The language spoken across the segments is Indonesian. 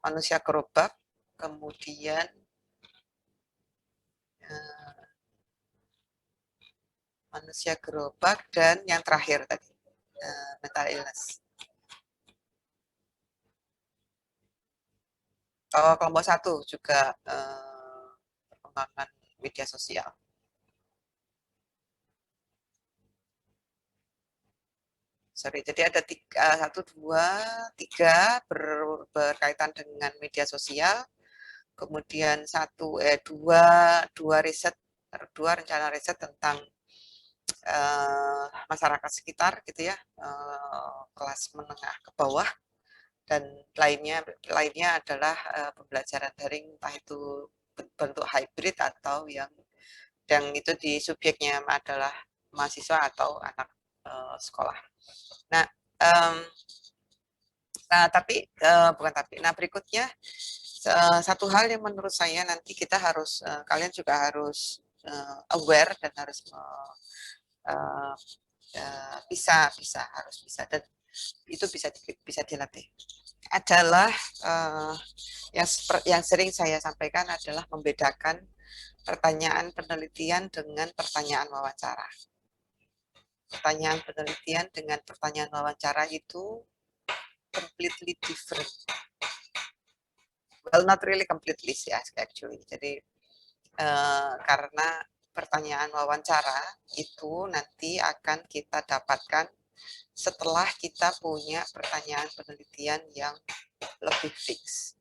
manusia gerobak, kemudian manusia gerobak, dan yang terakhir tadi mental illness. Kelompok 1 juga perkembangan media sosial. Sorry, jadi ada 1, 2, 3 berkaitan dengan media sosial. Kemudian 2 riset, 2 rencana riset tentang masyarakat sekitar gitu ya, kelas menengah ke bawah, dan lainnya adalah pembelajaran daring, entah itu bentuk hybrid atau yang itu di subjeknya adalah mahasiswa atau anak sekolah. Nah, nah berikutnya satu hal yang menurut saya nanti kita harus, kalian juga harus aware dan harus harus bisa, dan itu bisa dilatih, adalah yang sering saya sampaikan adalah membedakan pertanyaan penelitian dengan pertanyaan wawancara. Pertanyaan penelitian dengan pertanyaan wawancara itu completely different. Well, not really completely sih, actually. Jadi karena pertanyaan wawancara itu nanti akan kita dapatkan setelah kita punya pertanyaan penelitian yang lebih fix.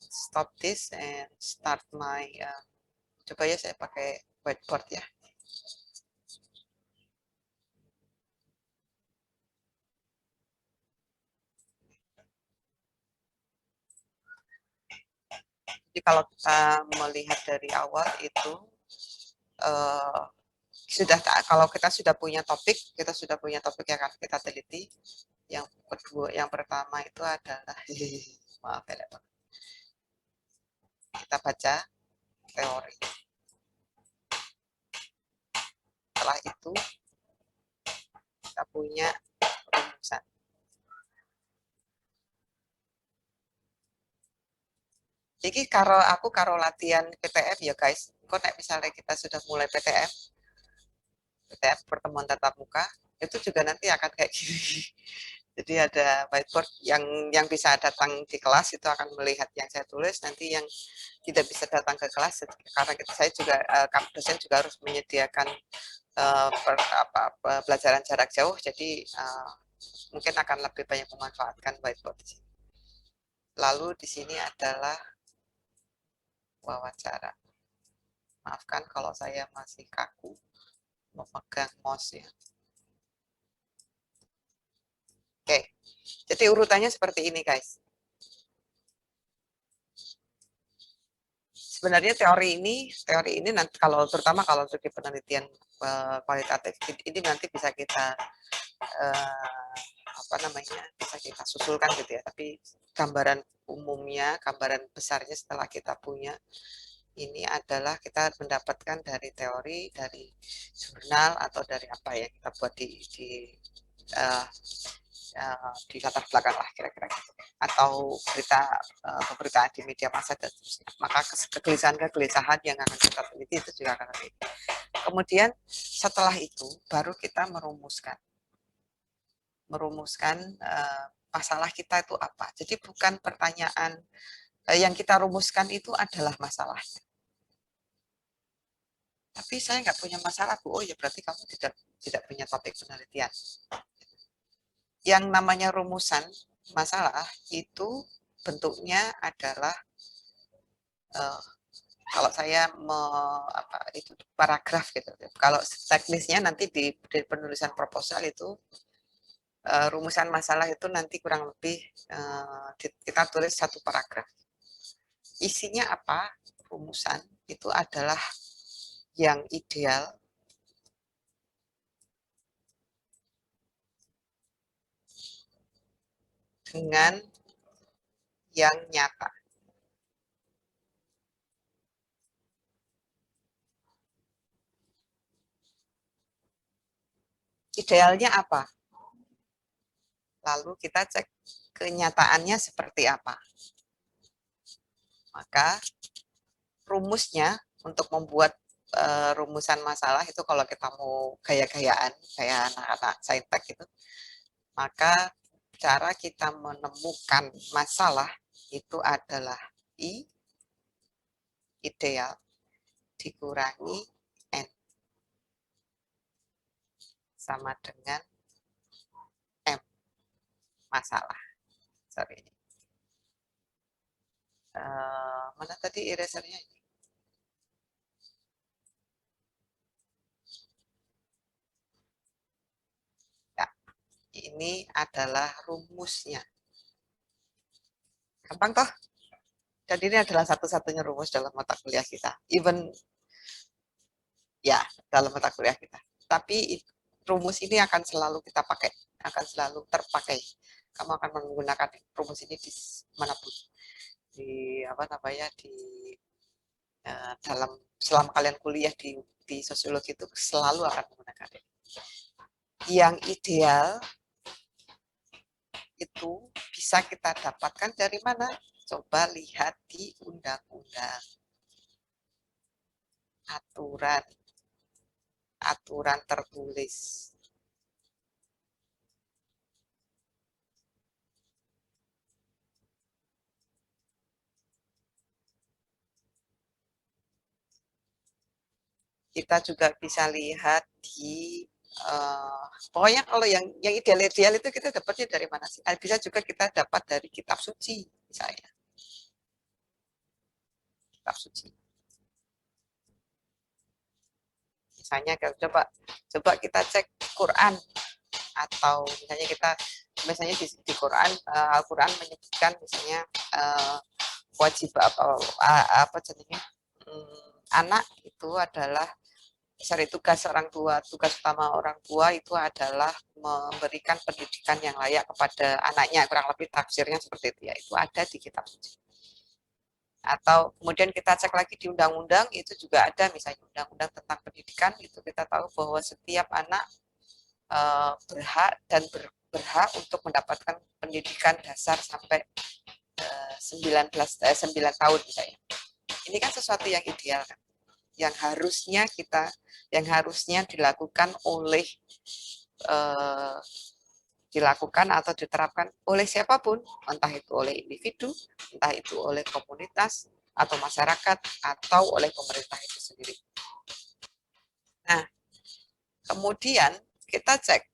Stop this and start my, coba ya saya pakai whiteboard ya. Jadi kalau kita melihat dari awal itu, kalau kita sudah punya topik yang akan kita teliti. Yang kedua, yang pertama itu adalah maaf ya, kita baca teori. Setelah itu kita punya rumusan. Jadi kalau latihan PTF ya guys, kok misalnya kita sudah mulai PTF pertemuan tatap muka, itu juga nanti akan kayak gini. Jadi ada whiteboard yang bisa datang di kelas itu akan melihat yang saya tulis, nanti yang tidak bisa datang ke kelas karena saya juga dosen juga harus menyediakan pelajaran jarak jauh, jadi mungkin akan lebih banyak memanfaatkan whiteboard di sini. Lalu di sini adalah wawancara. Maafkan kalau saya masih kaku memegang mouse ya. Oke, jadi urutannya seperti ini guys. Sebenarnya teori ini nanti terutama kalau untuk penelitian kualitatif ini nanti bisa kita bisa kita susulkan gitu ya. Tapi gambaran umumnya, gambaran besarnya setelah kita punya ini adalah kita mendapatkan dari teori, dari jurnal atau dari apa yang kita buat di latar belakang lah kira-kira gitu, atau pemberitaan di media massa dan seterusnya. Maka kegelisahan yang akan kita teliti itu juga akan lebih. Kemudian setelah itu baru kita merumuskan masalah kita itu apa. Jadi bukan pertanyaan yang kita rumuskan itu adalah masalahnya. Tapi saya nggak punya masalah, Bu. Oh ya berarti kamu tidak punya topik penelitian. Yang namanya rumusan masalah itu bentuknya adalah kalau saya itu paragraf gitu. Kalau teknisnya nanti di penulisan proposal itu rumusan masalah itu nanti kurang lebih kita tulis 1 paragraf. Isinya apa? Rumusan itu adalah yang ideal dengan yang nyata. Idealnya apa? Lalu kita cek kenyataannya seperti apa. Maka rumusnya untuk membuat rumusan masalah itu kalau kita mau gaya-gayaan, kayak anak-anak saintek gitu, maka cara kita menemukan masalah itu adalah I ideal dikurangi N sama dengan M masalah. Sorry. Mana tadi erasernya ini? Ya, ini adalah rumusnya. Gampang toh? Dan ini adalah satu-satunya rumus dalam mata kuliah kita. Even ya, dalam mata kuliah kita. Tapi rumus ini akan selalu kita pakai, akan selalu terpakai. Kamu akan menggunakan rumus ini di manapun. Di apa namanya, di dalam selama kalian kuliah di sosiologi itu selalu akan menggunakan ini. Yang ideal itu bisa kita dapatkan dari mana? Coba lihat di undang-undang. Aturan tertulis. Kita juga bisa lihat di pokoknya kalau yang ideal-ideal itu kita dapatnya dari mana sih? Bisa juga kita dapat dari kitab suci misalnya. Kitab suci. Misalnya coba kita cek Quran, atau misalnya di Quran, Al-Quran menyebutkan misalnya wajib apa jadinya, anak itu adalah tugas orang tua, tugas utama orang tua itu adalah memberikan pendidikan yang layak kepada anaknya, kurang lebih tafsirnya seperti itu ya, itu ada di kitab suci. Atau kemudian kita cek lagi di undang-undang, itu juga ada misalnya undang-undang tentang pendidikan, itu kita tahu bahwa setiap anak berhak untuk mendapatkan pendidikan dasar sampai 9 tahun misalnya. Ini kan sesuatu yang ideal kan, yang harusnya dilakukan atau diterapkan oleh siapapun, entah itu oleh individu, entah itu oleh komunitas atau masyarakat atau oleh pemerintah itu sendiri. Nah, kemudian kita cek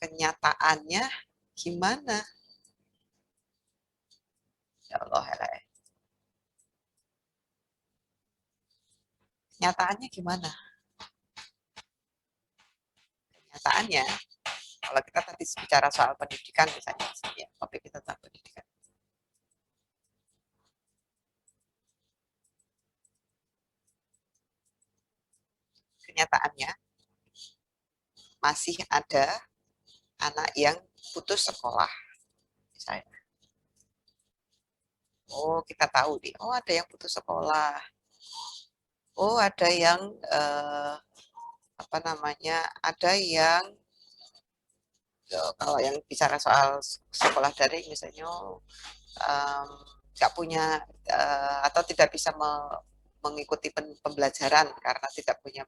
kenyataannya gimana. Ya Allah, kenyataannya gimana? Kenyataannya, kalau kita tadi bicara soal pendidikan misalnya, ya, topik kita tentang pendidikan. Kenyataannya masih ada anak yang putus sekolah misalnya. Oh, kita tahu nih, oh ada yang putus sekolah. Oh, ada yang ada yang kalau yang bicara soal sekolah daring misalnya nggak punya atau tidak bisa mengikuti pembelajaran karena tidak punya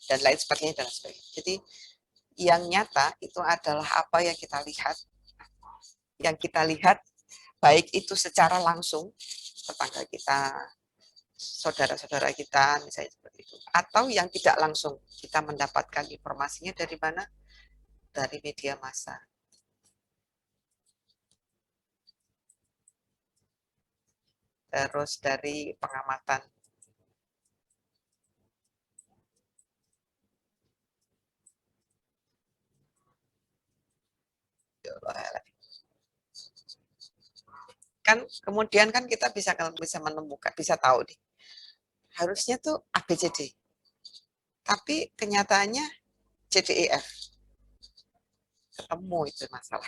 dan lain sebagainya dan sebagainya. Jadi yang nyata itu adalah apa yang kita lihat baik itu secara langsung tetangga kita, saudara-saudara kita misalnya seperti itu, atau yang tidak langsung kita mendapatkan informasinya dari mana? Dari media massa. Terus dari pengamatan. Kan kemudian kan kita bisa menemukan, bisa tahu nih. Harusnya tuh ABCD. Tapi kenyataannya CDEF. Ketemu itu masalah.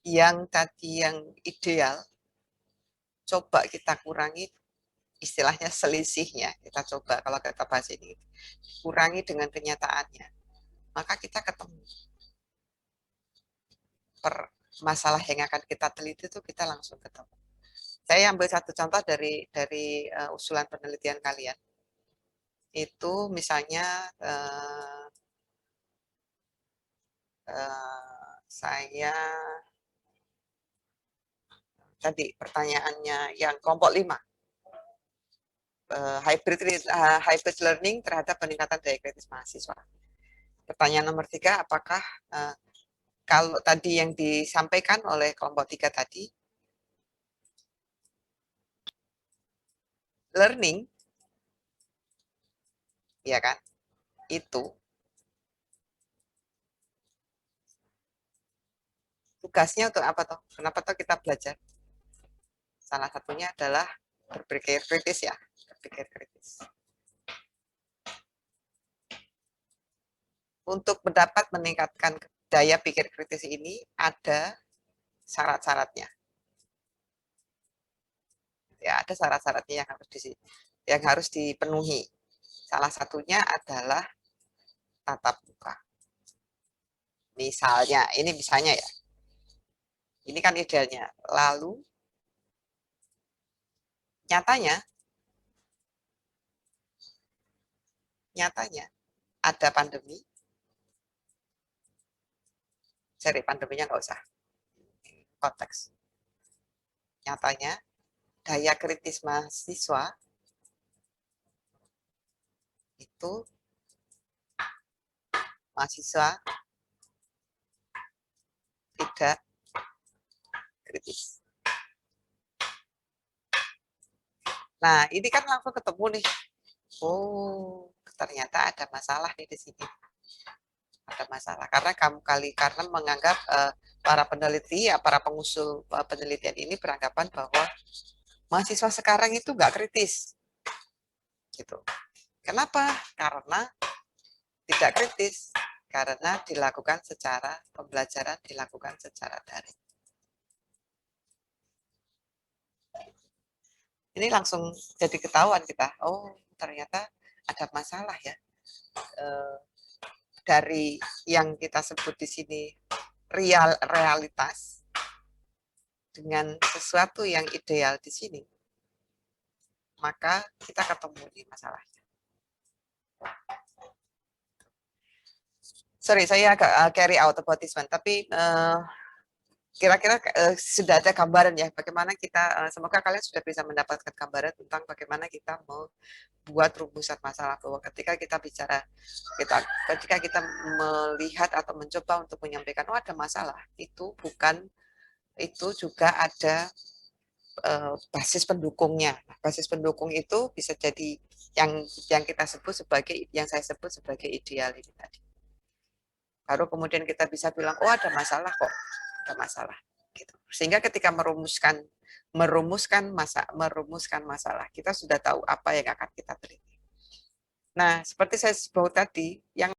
Yang tadi yang ideal, coba kita kurangi istilahnya selisihnya. Kita coba kalau kita bahas ini, kurangi dengan kenyataannya. Maka kita ketemu. per masalah yang akan kita teliti itu kita langsung ketemu. Saya ambil satu contoh dari usulan penelitian kalian. Itu misalnya saya tadi pertanyaannya yang kelompok 5. Hybrid learning terhadap peningkatan daya kritis mahasiswa. Pertanyaan nomor 3, apakah kalau tadi yang disampaikan oleh kelompok 3 tadi, learning, ya kan, itu tugasnya untuk apa toh? Kenapa toh kita belajar? Salah satunya adalah berpikir kritis ya, berpikir kritis. Untuk mendapat meningkatkan daya pikir kritis ini ada syarat-syaratnya. Ya, ada syarat-syaratnya yang harus dipenuhi. Salah satunya adalah tatap muka. Misalnya, ini misalnya ya. Ini kan idealnya. Lalu nyatanya ada pandemi. Sorry, pandeminya nggak usah. Konteks. Nyatanya daya kritis mahasiswa itu tidak kritis. Nah, ini kan langsung ketemu nih. Oh, ternyata ada masalah nih di sini. Ada masalah karena menganggap para peneliti ya, para pengusul penelitian ini beranggapan bahwa mahasiswa sekarang itu nggak kritis. Gitu. Kenapa? Karena tidak kritis. Karena pembelajaran dilakukan secara daring. Ini langsung jadi ketahuan kita. Oh, ternyata ada masalah ya. Dari yang kita sebut di sini realitas dengan sesuatu yang ideal di sini, maka kita ketemu di masalahnya. Sorry, saya agak carry out about this one, tapi kira-kira sudah ada gambaran ya bagaimana kita, semoga kalian sudah bisa mendapatkan gambaran tentang bagaimana kita membuat rumusan masalah, bahwa ketika kita melihat atau mencoba untuk menyampaikan oh ada masalah, itu juga ada basis pendukungnya. Basis pendukung itu bisa jadi yang kita sebut sebagai, yang saya sebut sebagai ideal ini tadi. Baru kemudian kita bisa bilang oh ada masalah kok, ada masalah. Gitu. Sehingga ketika merumuskan masalah, kita sudah tahu apa yang akan kita teliti. Nah, seperti saya sebut tadi, yang